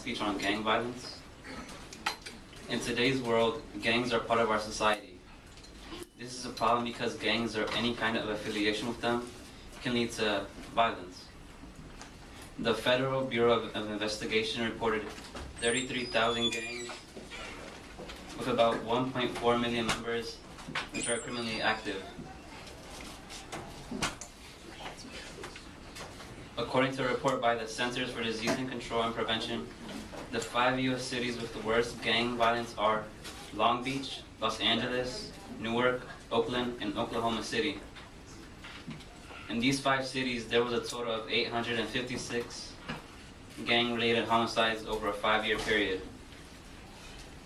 Speech on gang violence. In today's world, gangs are part of our society. This is a problem because gangs or any kind of affiliation with them can lead to violence. The Federal Bureau of Investigation reported 33,000 gangs with about 1.4 million members which are criminally active. According to a report by the Centers for Disease Control and Prevention, the 5 U.S. cities with the worst gang violence are Long Beach, Los Angeles, Newark, Oakland, and Oklahoma City. In these 5 cities, there was a total of 856 gang-related homicides over a 5-year period.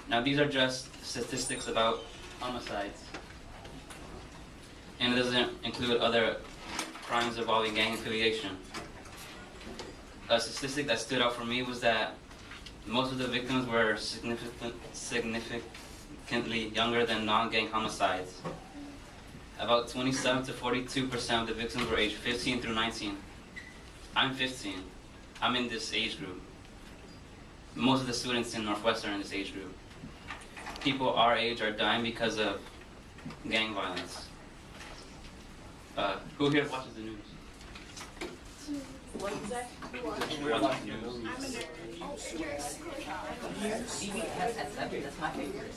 Now, these are just statistics about homicides, and it doesn't include other crimes involving gang affiliation. A statistic that stood out for me was that most of the victims were significantly younger than non-gang homicides. About 27 to 42% of the victims were aged 15 through 19. I'm 15. I'm in this age group. Most of the students in Northwestern are in this age group. People our age are dying because of gang violence. Who here watches the news? What is that? Watches the news. That's my favorite.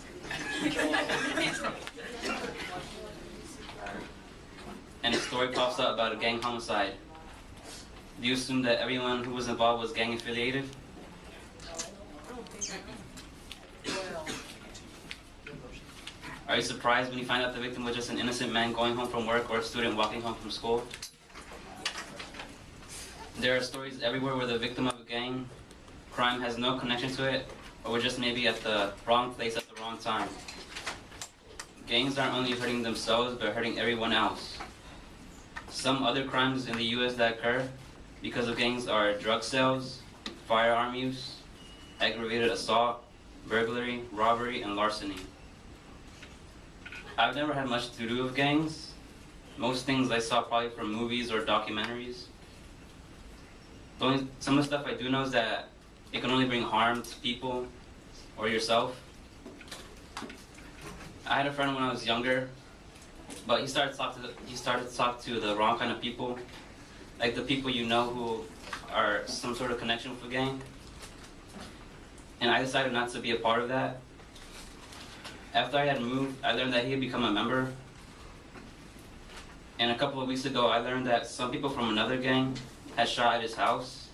And a story pops up about a gang homicide. Do you assume that everyone who was involved was gang affiliated? Are you surprised when you find out the victim was just an innocent man going home from work or a student walking home from school? There are stories everywhere where the victim of a gang crime has no connection to it, or was just maybe at the wrong place at the wrong time. Gangs aren't only hurting themselves, but hurting everyone else. Some other crimes in the U.S. that occur because of gangs are drug sales, firearm use, aggravated assault, burglary, robbery, and larceny. I've never had much to do with gangs. Most things I saw probably from movies or documentaries. Some of the stuff I do know is that it can only bring harm to people or yourself. I had a friend when I was younger, but he started to talk to the wrong kind of people, like the people you know who are some sort of connection with a gang. And I decided not to be a part of that. After I had moved, I learned that he had become a member. And a couple of weeks ago, I learned that some people from another gang had shot at his house.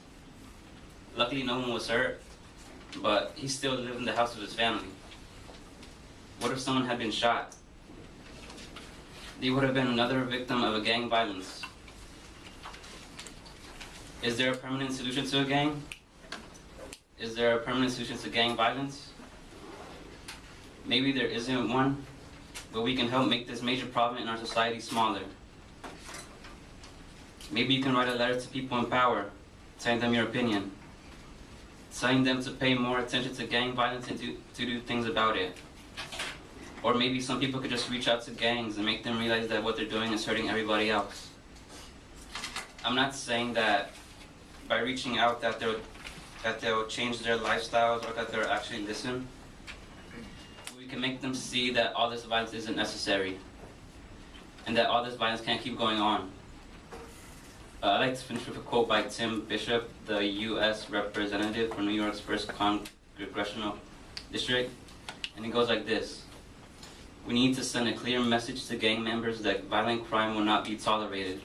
Luckily, no one was hurt, but he still lived in the house with his family. What if someone had been shot? They would have been another victim of a gang violence. Is there a permanent solution to a gang? Is there a permanent solution to gang violence? Maybe there isn't one, but we can help make this major problem in our society smaller. Maybe you can write a letter to people in power, telling them your opinion, telling them to pay more attention to gang violence and to do things about it. Or maybe some people could just reach out to gangs and make them realize that what they're doing is hurting everybody else. I'm not saying that by reaching out that they'll change their lifestyles or that they'll actually listen. We can make them see that all this violence isn't necessary and that all this violence can't keep going on. I'd like to finish with a quote by Tim Bishop, the U.S. representative for New York's 1st Congressional District, and it goes like this. We need to send a clear message to gang members that violent crime will not be tolerated.